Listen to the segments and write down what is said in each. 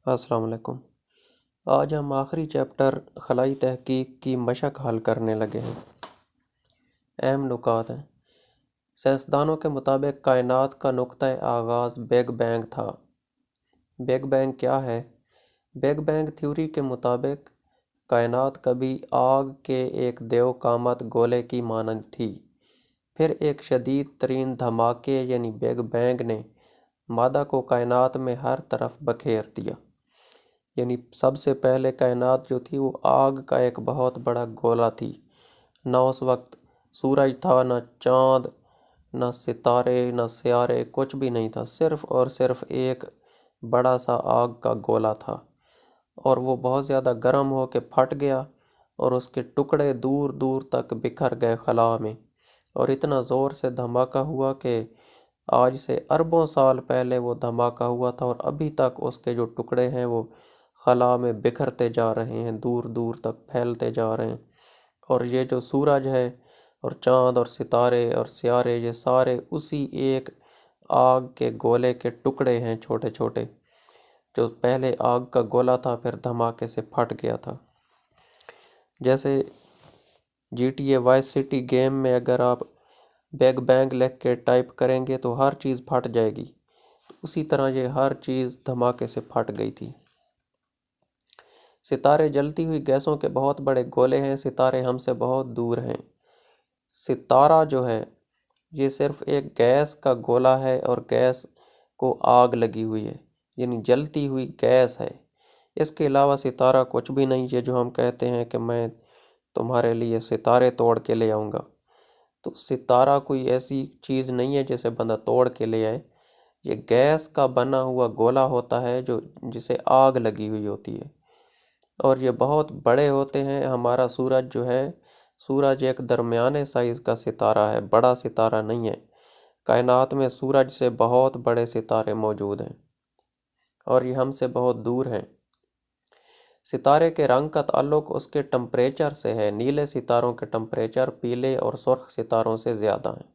السلام علیکم۔ آج ہم آخری چیپٹر خلائی تحقیق کی مشق حل کرنے لگے ہیں۔ اہم نکات ہیں۔ سائنسدانوں کے مطابق کائنات کا نقطۂ آغاز بگ بینگ تھا۔ بگ بینگ کیا ہے؟ بگ بینگ تھیوری کے مطابق کائنات کبھی آگ کے ایک دیو قامت گولے کی مانند تھی، پھر ایک شدید ترین دھماکے یعنی بگ بینگ نے مادہ کو کائنات میں ہر طرف بکھیر دیا۔ یعنی سب سے پہلے کائنات جو تھی وہ آگ کا ایک بہت بڑا گولا تھی۔ نہ اس وقت سورج تھا، نہ چاند، نہ ستارے، نہ سیارے، کچھ بھی نہیں تھا، صرف اور صرف ایک بڑا سا آگ کا گولا تھا، اور وہ بہت زیادہ گرم ہو کے پھٹ گیا اور اس کے ٹکڑے دور دور تک بکھر گئے خلا میں، اور اتنا زور سے دھماکہ ہوا کہ آج سے اربوں سال پہلے وہ دھماکہ ہوا تھا، اور ابھی تک اس کے جو ٹکڑے ہیں وہ خلا میں بکھرتے جا رہے ہیں، دور دور تک پھیلتے جا رہے ہیں۔ اور یہ جو سورج ہے اور چاند اور ستارے اور سیارے، یہ سارے اسی ایک آگ کے گولے کے ٹکڑے ہیں، چھوٹے چھوٹے، جو پہلے آگ کا گولا تھا پھر دھماکے سے پھٹ گیا تھا۔ جیسے GTA وائس سٹی گیم میں اگر آپ بگ بینگ لکھ کے ٹائپ کریں گے تو ہر چیز پھٹ جائے گی، اسی طرح یہ ہر چیز دھماکے سے پھٹ گئی تھی۔ ستارے جلتی ہوئی گیسوں کے بہت بڑے گولے ہیں، ستارے ہم سے بہت دور ہیں۔ ستارہ جو ہے یہ صرف ایک گیس کا گولا ہے، اور گیس کو آگ لگی ہوئی ہے، یعنی جلتی ہوئی گیس ہے۔ اس کے علاوہ ستارہ کچھ بھی نہیں ہے، جو ہم کہتے ہیں کہ میں تمہارے لیے ستارے توڑ کے لے آؤں گا۔ تو ستارہ کوئی ایسی چیز نہیں ہے جسے بندہ توڑ کے لے آئے، یہ گیس کا بنا ہوا گولا ہوتا ہے جسے آگ لگی ہوئی ہوتی ہے، اور یہ بہت بڑے ہوتے ہیں۔ ہمارا سورج جو ہے، سورج ایک درمیانے سائز کا ستارہ ہے، بڑا ستارہ نہیں ہے۔ کائنات میں سورج سے بہت بڑے ستارے موجود ہیں، اور یہ ہم سے بہت دور ہیں۔ ستارے کے رنگ کا تعلق اس کے ٹمپریچر سے ہے۔ نیلے ستاروں کے ٹمپریچر پیلے اور سرخ ستاروں سے زیادہ ہیں۔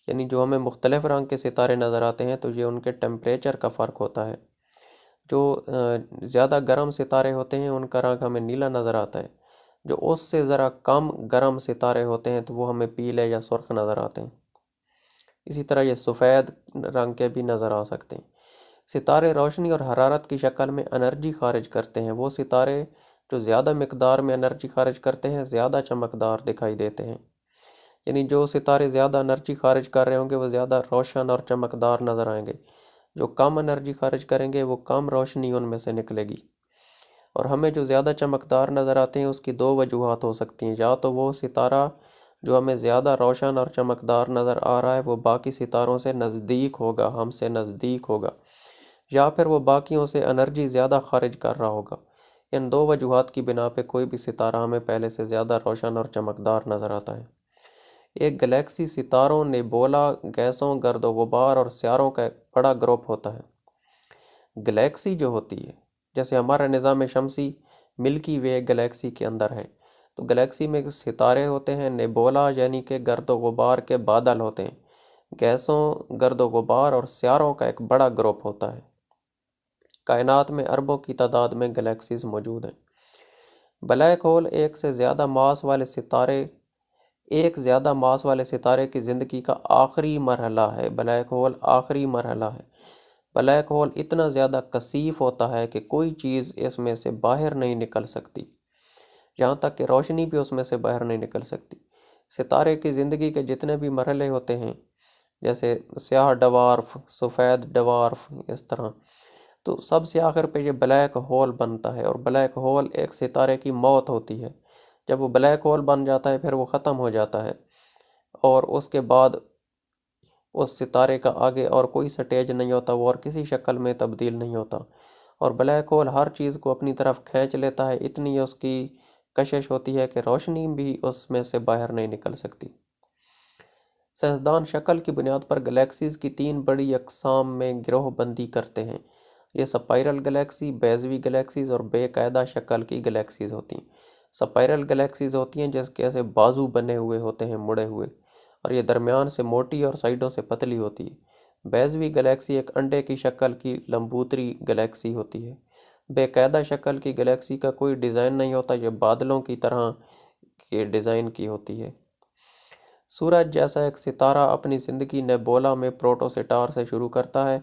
یعنی جو ہمیں مختلف رنگ کے ستارے نظر آتے ہیں تو یہ ان کے ٹمپریچر کا فرق ہوتا ہے۔ جو زیادہ گرم ستارے ہوتے ہیں ان کا رنگ ہمیں نیلا نظر آتا ہے، جو اس سے ذرا کم گرم ستارے ہوتے ہیں تو وہ ہمیں پیلے یا سرخ نظر آتے ہیں۔ اسی طرح یہ سفید رنگ کے بھی نظر آ سکتے ہیں۔ ستارے روشنی اور حرارت کی شکل میں انرجی خارج کرتے ہیں۔ وہ ستارے جو زیادہ مقدار میں انرجی خارج کرتے ہیں زیادہ چمکدار دکھائی دیتے ہیں۔ یعنی جو ستارے زیادہ انرجی خارج کر رہے ہوں گے وہ زیادہ روشن اور چمکدار نظر آئیں گے، جو کم انرجی خارج کریں گے وہ کم روشنی ان میں سے نکلے گی۔ اور ہمیں جو زیادہ چمکدار نظر آتے ہیں اس کی دو وجوہات ہو سکتی ہیں۔ یا تو وہ ستارہ جو ہمیں زیادہ روشن اور چمکدار نظر آ رہا ہے وہ باقی ستاروں سے نزدیک ہوگا، ہم سے نزدیک ہوگا، یا پھر وہ باقیوں سے انرجی زیادہ خارج کر رہا ہوگا۔ ان دو وجوہات کی بنا پہ کوئی بھی ستارہ ہمیں پہلے سے زیادہ روشن اور چمکدار نظر آتا ہے۔ ایک گلیکسی ستاروں، نیبولا، گیسوں، گرد و غبار اور سیاروں کا ایک بڑا گروپ ہوتا ہے۔ گلیکسی جو ہوتی ہے، جیسے ہمارا نظام شمسی ملکی وے گلیکسی کے اندر ہے، تو گلیکسی میں ستارے ہوتے ہیں، نیبولا یعنی کہ گرد و غبار کے بادل ہوتے ہیں، گیسوں، گرد و غبار اور سیاروں کا ایک بڑا گروپ ہوتا ہے۔ کائنات میں اربوں کی تعداد میں گلیکسیز موجود ہیں۔ بلیک ہول ایک زیادہ ماس والے ستارے کی زندگی کا آخری مرحلہ ہے۔ بلیک ہول آخری مرحلہ ہے۔ بلیک ہول اتنا زیادہ کثیف ہوتا ہے کہ کوئی چیز اس میں سے باہر نہیں نکل سکتی، یہاں تک کہ روشنی بھی اس میں سے باہر نہیں نکل سکتی۔ ستارے کی زندگی کے جتنے بھی مرحلے ہوتے ہیں، جیسے سیاہ ڈوارف، سفید ڈوارف، اس طرح، تو سب سے آخر پہ یہ بلیک ہول بنتا ہے، اور بلیک ہول ایک ستارے کی موت ہوتی ہے۔ جب وہ بلیک ہول بن جاتا ہے پھر وہ ختم ہو جاتا ہے، اور اس کے بعد اس ستارے کا آگے اور کوئی سٹیج نہیں ہوتا، وہ اور کسی شکل میں تبدیل نہیں ہوتا، اور بلیک ہول ہر چیز کو اپنی طرف کھینچ لیتا ہے۔ اتنی اس کی کشش ہوتی ہے کہ روشنی بھی اس میں سے باہر نہیں نکل سکتی۔ سائنسدان شکل کی بنیاد پر گلیکسیز کی 3 بڑی اقسام میں گروہ بندی کرتے ہیں۔ یہ سپائرل گلیکسی، بیضوی گلیکسیز اور بے قاعدہ شکل کی گلیکسیز ہوتی ہیں۔ سپائرل گلیکسیز ہوتی ہیں جس کے ایسے بازو بنے ہوئے ہوتے ہیں، مڑے ہوئے، اور یہ درمیان سے موٹی اور سائڈوں سے پتلی ہوتی ہے۔ بیضوی گلیکسی ایک انڈے کی شکل کی لمبوتری گلیکسی ہوتی ہے۔ بے قاعدہ شکل کی گلیکسی کا کوئی ڈیزائن نہیں ہوتا، یہ بادلوں کی طرح کے ڈیزائن کی ہوتی ہے۔ سورج جیسا ایک ستارہ اپنی زندگی نیبولا میں پروٹوسٹار سے شروع کرتا ہے،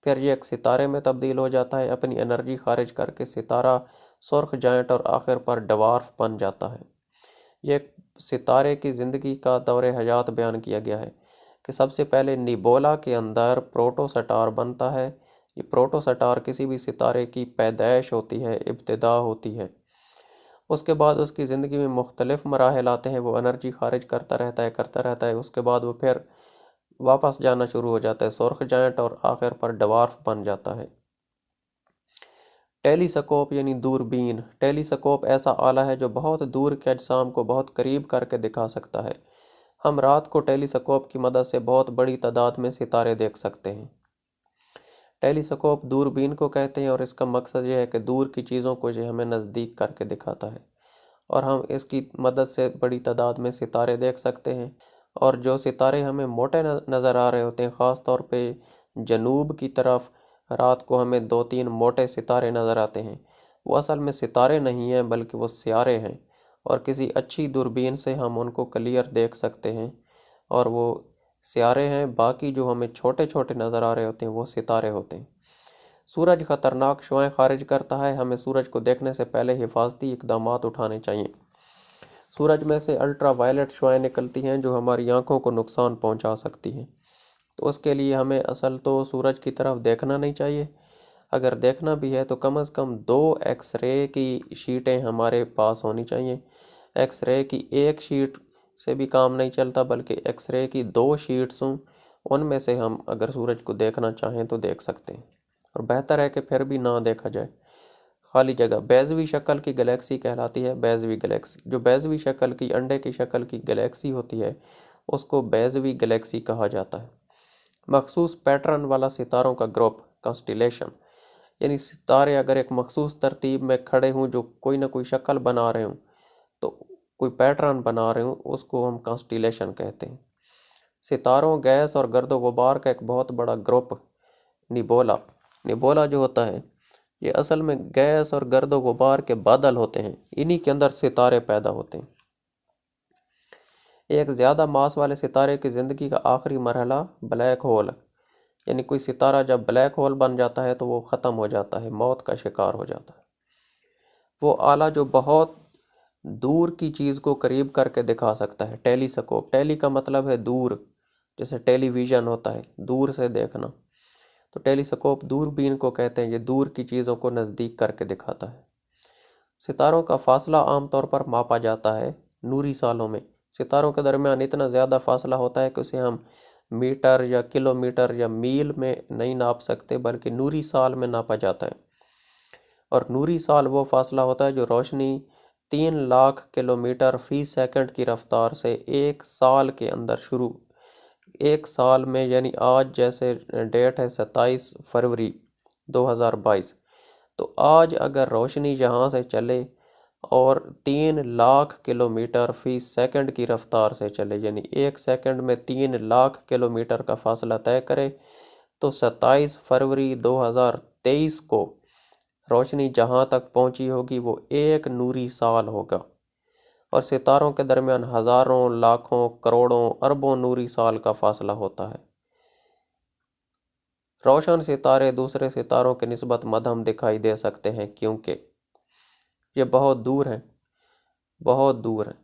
پھر یہ ایک ستارے میں تبدیل ہو جاتا ہے، اپنی انرجی خارج کر کے ستارہ، سرخ جائنٹ اور آخر پر ڈوارف بن جاتا ہے۔ یہ ستارے کی زندگی کا دور حیات بیان کیا گیا ہے کہ سب سے پہلے نیبولا کے اندر پروٹوسٹار بنتا ہے۔ یہ پروٹوسٹار کسی بھی ستارے کی پیدائش ہوتی ہے، ابتدا ہوتی ہے۔ اس کے بعد اس کی زندگی میں مختلف مراحل آتے ہیں، وہ انرجی خارج کرتا رہتا ہے، اس کے بعد وہ پھر واپس جانا شروع ہو جاتا ہے، سرخ جائنٹ، اور آخر پر ڈوارف بن جاتا ہے۔ ٹیلی سکوپ یعنی دوربین۔ ٹیلی سکوپ ایسا آلہ ہے جو بہت دور کے اجسام کو بہت قریب کر کے دکھا سکتا ہے۔ ہم رات کو ٹیلی سکوپ کی مدد سے بہت بڑی تعداد میں ستارے دیکھ سکتے ہیں۔ ٹیلی سکوپ دوربین کو کہتے ہیں، اور اس کا مقصد یہ ہے کہ دور کی چیزوں کو یہ ہمیں نزدیک کر کے دکھاتا ہے، اور ہم اس کی مدد سے بڑی تعداد میں ستارے دیکھ سکتے ہیں۔ اور جو ستارے ہمیں موٹے نظر آ رہے ہوتے ہیں، خاص طور پہ جنوب کی طرف رات کو ہمیں 2-3 موٹے ستارے نظر آتے ہیں، وہ اصل میں ستارے نہیں ہیں بلکہ وہ سیارے ہیں، اور کسی اچھی دوربین سے ہم ان کو کلیئر دیکھ سکتے ہیں، اور وہ سیارے ہیں۔ باقی جو ہمیں چھوٹے چھوٹے نظر آ رہے ہوتے ہیں وہ ستارے ہوتے ہیں۔ سورج خطرناک شعاعیں خارج کرتا ہے، ہمیں سورج کو دیکھنے سے پہلے حفاظتی اقدامات اٹھانے چاہیے۔ سورج میں سے الٹرا وائلٹ شعاعیں نکلتی ہیں جو ہماری آنکھوں کو نقصان پہنچا سکتی ہیں، تو اس کے لیے ہمیں اصل تو سورج کی طرف دیکھنا نہیں چاہیے۔ اگر دیکھنا بھی ہے تو کم از کم 2 ایکس رے کی شیٹیں ہمارے پاس ہونی چاہیے۔ ایکس رے کی ایک شیٹ سے بھی کام نہیں چلتا، بلکہ ایکس رے کی 2 شیٹس ہوں، ان میں سے ہم اگر سورج کو دیکھنا چاہیں تو دیکھ سکتے ہیں، اور بہتر ہے کہ پھر بھی نہ دیکھا جائے۔ خالی جگہ بیضوی شکل کی گلیکسی کہلاتی ہے۔ بیضوی گلیکسی، جو بیضوی شکل کی انڈے کی شکل کی گلیکسی ہوتی ہے اس کو بیضوی گلیکسی کہا جاتا ہے۔ مخصوص پیٹرن والا ستاروں کا گروپ، کنسٹیلیشن، یعنی ستارے اگر ایک مخصوص ترتیب میں کھڑے ہوں، جو کوئی نہ کوئی شکل بنا رہے ہوں، تو کوئی پیٹرن بنا رہے ہوں، اس کو ہم کنسٹیلیشن کہتے ہیں۔ ستاروں، گیس اور گرد و غبار کا ایک بہت بڑا گروپ، نیبولا۔ نیبولا جو ہوتا ہے یہ اصل میں گیس اور گرد و غبار کے بادل ہوتے ہیں، انہی کے اندر ستارے پیدا ہوتے ہیں۔ ایک زیادہ ماس والے ستارے کی زندگی کا آخری مرحلہ بلیک ہول، یعنی کوئی ستارہ جب بلیک ہول بن جاتا ہے تو وہ ختم ہو جاتا ہے، موت کا شکار ہو جاتا ہے۔ وہ آلہ جو بہت دور کی چیز کو قریب کر کے دکھا سکتا ہے، ٹیلی سکوپ۔ ٹیلی کا مطلب ہے دور، جیسے ٹیلی ویژن ہوتا ہے، دور سے دیکھنا، تو ٹیلی سکوپ دوربین کو کہتے ہیں، یہ دور کی چیزوں کو نزدیک کر کے دکھاتا ہے۔ ستاروں کا فاصلہ عام طور پر ماپا جاتا ہے نوری سالوں میں۔ ستاروں کے درمیان اتنا زیادہ فاصلہ ہوتا ہے کہ اسے ہم میٹر یا کلومیٹر یا میل میں نہیں ناپ سکتے، بلکہ نوری سال میں ناپا جاتا ہے۔ اور نوری سال وہ فاصلہ ہوتا ہے جو روشنی 3 لاکھ کلومیٹر فی سیکنڈ کی رفتار سے ایک سال کے اندر شروع، ایک سال میں، یعنی آج جیسے ڈیٹ ہے 27 فروری 2022، تو آج اگر روشنی یہاں سے چلے اور 3 لاکھ کلومیٹر فی سیکنڈ کی رفتار سے چلے، یعنی ایک سیکنڈ میں 3 لاکھ کلومیٹر کا فاصلہ طے کرے، تو 27 فروری 2023 کو روشنی جہاں تک پہنچی ہوگی وہ 1 نوری سال ہوگا۔ اور ستاروں کے درمیان ہزاروں، لاکھوں، کروڑوں، اربوں نوری سال کا فاصلہ ہوتا ہے۔ روشن ستارے دوسرے ستاروں کے نسبت مدھم دکھائی دے سکتے ہیں کیونکہ یہ بہت دور ہیں، بہت دور ہیں۔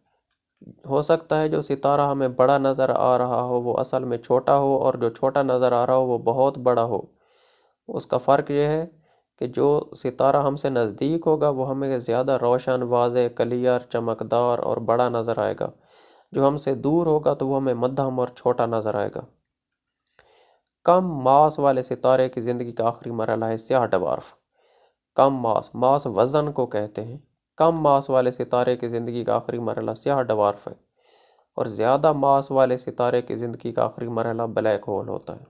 ہو سکتا ہے جو ستارہ ہمیں بڑا نظر آ رہا ہو وہ اصل میں چھوٹا ہو، اور جو چھوٹا نظر آ رہا ہو وہ بہت بڑا ہو۔ اس کا فرق یہ ہے کہ جو ستارہ ہم سے نزدیک ہوگا وہ ہمیں زیادہ روشن، واضح، کلیئر، چمکدار اور بڑا نظر آئے گا۔ جو ہم سے دور ہوگا تو وہ ہمیں مدھم اور چھوٹا نظر آئے گا۔ کم ماس والے ستارے کی زندگی کا آخری مرحلہ ہے سیاہ ڈوارف۔ کم ماس، ماس وزن کو کہتے ہیں۔ کم ماس والے ستارے کی زندگی کا آخری مرحلہ سیاہ ڈوارف ہے، اور زیادہ ماس والے ستارے کی زندگی کا آخری مرحلہ بلیک ہول ہوتا ہے۔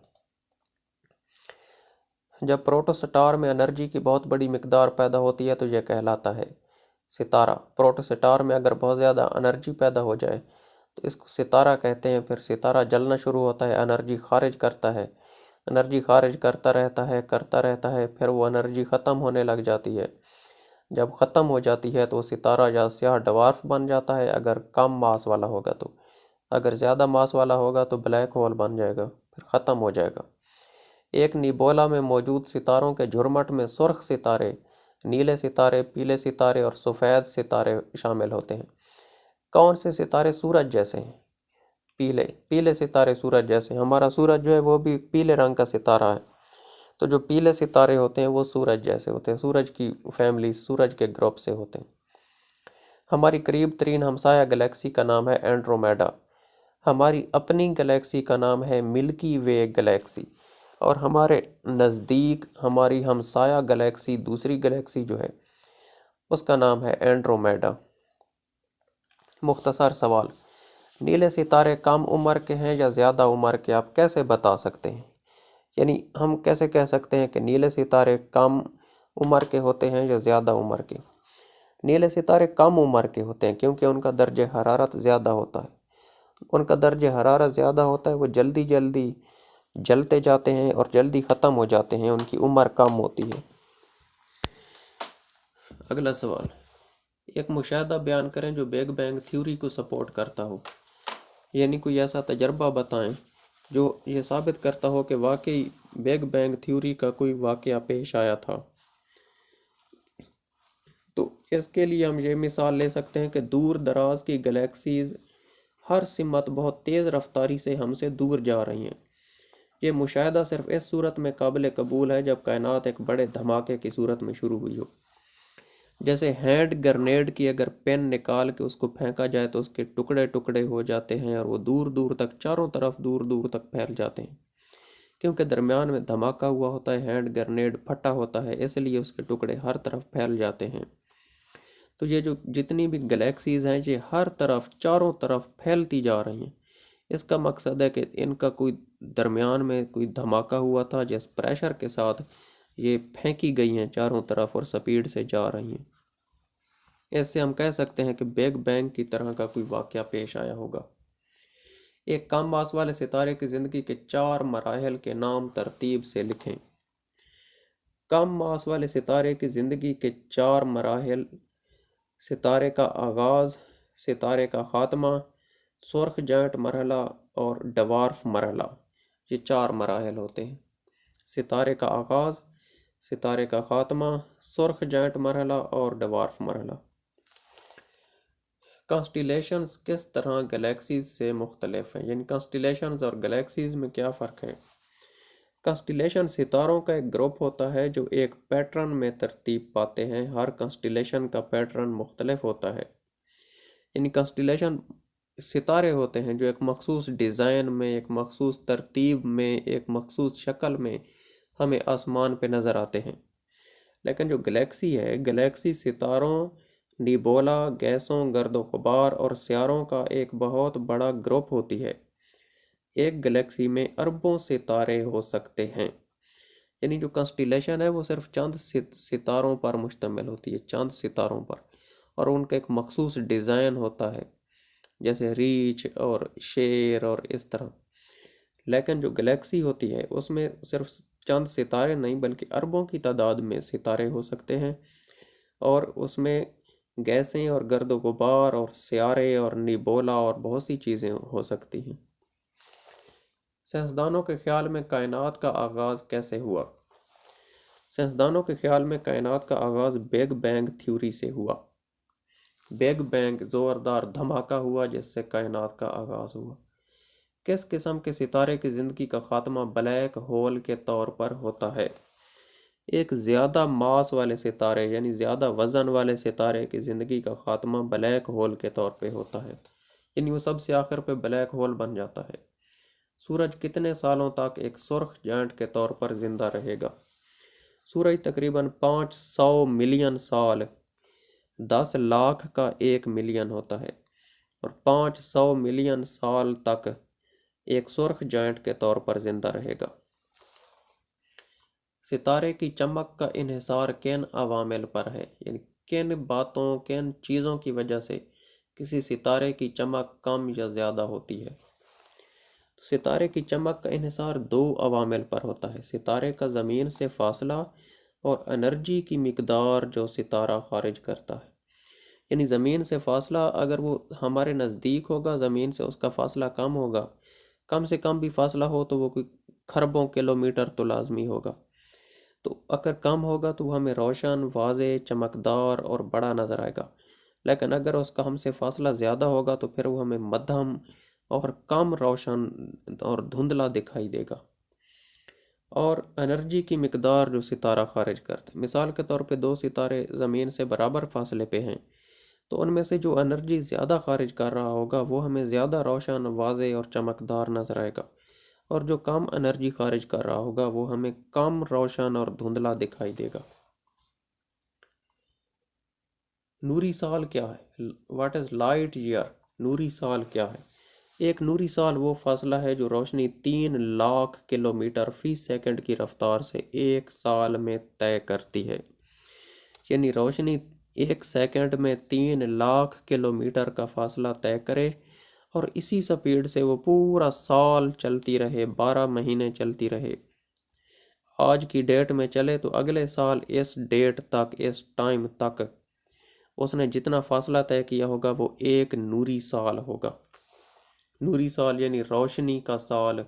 جب پروٹوسٹار میں انرجی کی بہت بڑی مقدار پیدا ہوتی ہے تو یہ کہلاتا ہے ستارہ۔ پروٹوسٹار میں اگر بہت زیادہ انرجی پیدا ہو جائے تو اس کو ستارہ کہتے ہیں۔ پھر ستارہ جلنا شروع ہوتا ہے، انرجی خارج کرتا ہے، انرجی خارج کرتا رہتا ہے، پھر وہ انرجی ختم ہونے لگ جاتی ہے۔ جب ختم ہو جاتی ہے تو وہ ستارہ یا سیاہ ڈوارف بن جاتا ہے اگر کم ماس والا ہوگا تو، اگر زیادہ ماس والا ہوگا تو بلیک ہول بن جائے گا، پھر ختم ہو جائے گا۔ ایک نیبولا میں موجود ستاروں کے جھرمٹ میں سرخ ستارے، نیلے ستارے، پیلے ستارے اور سفید ستارے شامل ہوتے ہیں۔ کون سے ستارے سورج جیسے ہیں؟ پیلے ستارے سورج جیسے ہیں۔ ہمارا سورج جو ہے وہ بھی پیلے رنگ کا ستارہ ہے، تو جو پیلے ستارے ہوتے ہیں وہ سورج جیسے ہوتے ہیں، سورج کی فیملی، سورج کے گروپ سے ہوتے ہیں۔ ہماری قریب ترین ہمسایہ گلیکسی کا نام ہے اینڈرومیڈا۔ ہماری اپنی گلیکسی کا نام ہے ملکی وے گلیکسی، اور ہمارے نزدیک ہماری ہمسایہ گلیکسی، دوسری گلیکسی جو ہے اس کا نام ہے اینڈرومیڈا۔ مختصر سوال: نیلے ستارے کم عمر کے ہیں یا زیادہ عمر کے؟ آپ کیسے بتا سکتے ہیں؟ یعنی ہم کیسے کہہ سکتے ہیں کہ نیلے ستارے کم عمر کے ہوتے ہیں یا زیادہ عمر کے؟ نیلے ستارے کم عمر کے ہوتے ہیں کیونکہ ان کا درجہ حرارت زیادہ ہوتا ہے۔ ان کا درجہ حرارت زیادہ ہوتا ہے، وہ جلدی جلدی جلتے جاتے ہیں اور جلدی ختم ہو جاتے ہیں، ان کی عمر کم ہوتی ہے۔ اگلا سوال: ایک مشاہدہ بیان کریں جو بگ بینگ تھیوری کو سپورٹ کرتا ہو، یعنی کوئی ایسا تجربہ بتائیں جو یہ ثابت کرتا ہو کہ واقعی بگ بینگ تھیوری کا کوئی واقعہ پیش آیا تھا۔ تو اس کے لیے ہم یہ مثال لے سکتے ہیں کہ دور دراز کی گلیکسیز ہر سمت بہت تیز رفتاری سے ہم سے دور جا رہی ہیں۔ یہ مشاہدہ صرف اس صورت میں قابل قبول ہے جب کائنات ایک بڑے دھماکے کی صورت میں شروع ہوئی ہو۔ جیسے ہینڈ گرنیڈ کی اگر پین نکال کے اس کو پھینکا جائے تو اس کے ٹکڑے ٹکڑے ہو جاتے ہیں اور وہ دور دور تک، چاروں طرف دور دور تک پھیل جاتے ہیں، کیونکہ درمیان میں دھماکہ ہوا ہوتا ہے، ہینڈ گرنیڈ پھٹا ہوتا ہے، اس لیے اس کے ٹکڑے ہر طرف پھیل جاتے ہیں۔ تو یہ جو جتنی بھی گلیکسیز ہیں یہ ہر طرف، چاروں طرف پھیلتی جا رہی ہیں۔ اس کا مقصد ہے کہ ان کا کوئی درمیان میں کوئی دھماکہ ہوا تھا جس پریشر کے ساتھ یہ پھینکی گئی ہیں چاروں طرف اور سپیڈ سے جا رہی ہیں۔ اس سے ہم کہہ سکتے ہیں کہ بگ بینگ کی طرح کا کوئی واقعہ پیش آیا ہوگا۔ ایک کم ماس والے ستارے کی زندگی کے 4 مراحل کے نام ترتیب سے لکھیں۔ کم ماس والے ستارے کی زندگی کے 4 مراحل: ستارے کا آغاز، ستارے کا خاتمہ، سرخ جائنٹ مرحلہ اور ڈوارف مرحلہ۔ یہ 4 مراحل ہوتے ہیں: ستارے کا آغاز، ستارے کا خاتمہ، سرخ جائنٹ مرحلہ اور ڈوارف مرحلہ۔ کانسٹیلیشنز کس طرح گلیکسیز سے مختلف ہیں؟ یعنی کانسٹیلیشنز اور گلیکسیز میں کیا فرق ہے؟ کانسٹیلیشن ستاروں کا ایک گروپ ہوتا ہے جو ایک پیٹرن میں ترتیب پاتے ہیں۔ ہر کانسٹیلیشن کا پیٹرن مختلف ہوتا ہے۔ یعنی کانسٹیلیشن ستارے ہوتے ہیں جو ایک مخصوص ڈیزائن میں، ایک مخصوص ترتیب میں، ایک مخصوص شکل میں ہمیں آسمان پہ نظر آتے ہیں۔ لیکن جو گلیکسی ہے، گلیکسی ستاروں، نیبولا، گیسوں، گرد و غبار اور سیاروں کا ایک بہت بڑا گروپ ہوتی ہے۔ ایک گلیکسی میں اربوں ستارے ہو سکتے ہیں۔ یعنی جو کانسٹیلیشن ہے وہ صرف چند ستاروں پر مشتمل ہوتی ہے، چند ستاروں پر، اور ان کا ایک مخصوص ڈیزائن ہوتا ہے جیسے ریچ اور شیر اور اس طرح۔ لیکن جو گلیکسی ہوتی ہے اس میں صرف چند ستارے نہیں بلکہ اربوں کی تعداد میں ستارے ہو سکتے ہیں، اور اس میں گیسیں اور گرد و غبار اور سیارے اور نیبولا اور بہت سی چیزیں ہو سکتی ہیں۔ سائنسدانوں کے خیال میں کائنات کا آغاز کیسے ہوا؟ سائنسدانوں کے خیال میں کائنات کا آغاز بگ بینگ تھیوری سے ہوا۔ بگ بینگ زوردار دھماکہ ہوا جس سے کائنات کا آغاز ہوا۔ کس قسم کے ستارے کی زندگی کا خاتمہ بلیک ہول کے طور پر ہوتا ہے؟ ایک زیادہ ماس والے ستارے یعنی زیادہ وزن والے ستارے کی زندگی کا خاتمہ بلیک ہول کے طور پہ ہوتا ہے، یعنی وہ سب سے آخر پہ بلیک ہول بن جاتا ہے۔ سورج کتنے سالوں تک ایک سرخ جائنٹ کے طور پر زندہ رہے گا؟ سورج تقریباً 500 ملین سال، 10 لاکھ کا 1 ملین ہوتا ہے، اور 500 ملین سال تک ایک سرخ جائنٹ کے طور پر زندہ رہے گا۔ ستارے کی چمک کا انحصار کن عوامل پر ہے؟ یعنی کن باتوں، کن چیزوں کی وجہ سے کسی ستارے کی چمک کم یا زیادہ ہوتی ہے؟ ستارے کی چمک کا انحصار دو عوامل پر ہوتا ہے: ستارے کا زمین سے فاصلہ اور انرجی کی مقدار جو ستارہ خارج کرتا ہے۔ یعنی زمین سے فاصلہ اگر وہ ہمارے نزدیک ہوگا، زمین سے اس کا فاصلہ کم ہوگا، کم سے کم بھی فاصلہ ہو تو وہ کوئی کھربوں کلومیٹر تو لازمی ہوگا، تو اگر کم ہوگا تو وہ ہمیں روشن، واضح، چمکدار اور بڑا نظر آئے گا، لیکن اگر اس کا ہم سے فاصلہ زیادہ ہوگا تو پھر وہ ہمیں مدھم اور کم روشن اور دھندلا دکھائی دے گا۔ اور انرجی کی مقدار جو ستارہ خارج کرتے ہیں، مثال کے طور پہ دو ستارے زمین سے برابر فاصلے پہ ہیں، تو ان میں سے جو انرجی زیادہ خارج کر رہا ہوگا وہ ہمیں زیادہ روشن، واضح اور چمکدار نظر آئے گا، اور جو کم انرجی خارج کر رہا ہوگا وہ ہمیں کم روشن اور دھندلا دکھائی دے گا۔ نوری سال کیا ہے؟ What is light year? نوری سال کیا ہے؟ ایک نوری سال وہ فاصلہ ہے جو روشنی 3,00,000 کلومیٹر فی سیکنڈ کی رفتار سے ایک سال میں طے کرتی ہے۔ یعنی روشنی ایک سیکنڈ میں 3,00,000 کلومیٹر کا فاصلہ طے کرے اور اسی سپیڈ سے وہ پورا سال چلتی رہے، 12 مہینے چلتی رہے۔ آج کی ڈیٹ میں چلے تو اگلے سال اس ڈیٹ تک، اس ٹائم تک اس نے جتنا فاصلہ طے کیا ہوگا وہ ایک نوری سال ہوگا۔ نوری سال یعنی روشنی کا سال۔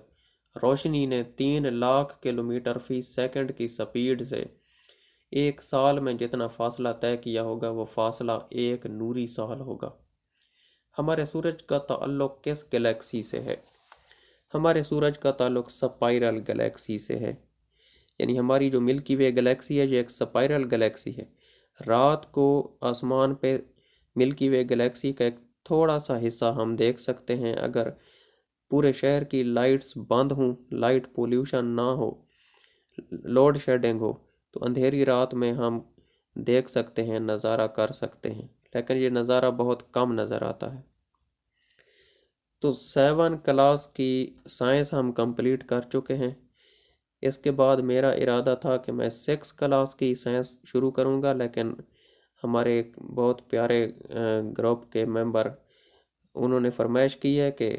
روشنی نے 3,00,000 کلومیٹر فی سیکنڈ کی سپیڈ سے ایک سال میں جتنا فاصلہ طے کیا ہوگا وہ فاصلہ ایک نوری سال ہوگا۔ ہمارے سورج کا تعلق کس گلیکسی سے ہے؟ ہمارے سورج کا تعلق سپائرل گلیکسی سے ہے۔ یعنی ہماری جو ملکی وے گلیکسی ہے یہ ایک سپائرل گلیکسی ہے۔ رات کو آسمان پہ ملکی وے گلیکسی کا ایک تھوڑا سا حصہ ہم دیکھ سکتے ہیں، اگر پورے شہر کی لائٹس بند ہوں، لائٹ پولیوشن نہ ہو، لوڈ شیڈنگ ہو، تو اندھیری رات میں ہم دیکھ سکتے ہیں، نظارہ کر سکتے ہیں، لیکن یہ نظارہ بہت کم نظر آتا ہے۔ تو 7 کلاس کی سائنس ہم کمپلیٹ کر چکے ہیں۔ اس کے بعد میرا ارادہ تھا کہ میں 6 کلاس کی سائنس شروع کروں گا، لیکن ہمارے ایک بہت پیارے گروپ کے ممبر انہوں نے فرمائش کی ہے کہ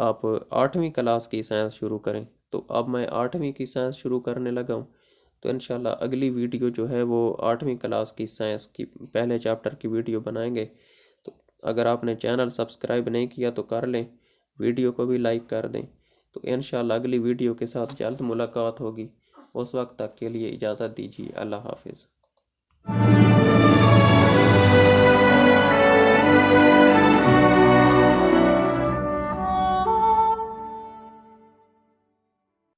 آپ 8ویں کلاس کی سائنس شروع کریں، تو اب میں 8ویں کی سائنس شروع کرنے لگا ہوں۔ تو انشاءاللہ اگلی ویڈیو جو ہے وہ 8ویں کلاس کی سائنس کی پہلے چیپٹر کی ویڈیو بنائیں گے۔ تو اگر آپ نے چینل سبسکرائب نہیں کیا تو کر لیں، ویڈیو کو بھی لائک کر دیں۔ تو انشاءاللہ اگلی ویڈیو کے ساتھ جلد ملاقات ہوگی۔ اس وقت تک کے لیے اجازت دیجیے۔ اللہ حافظ۔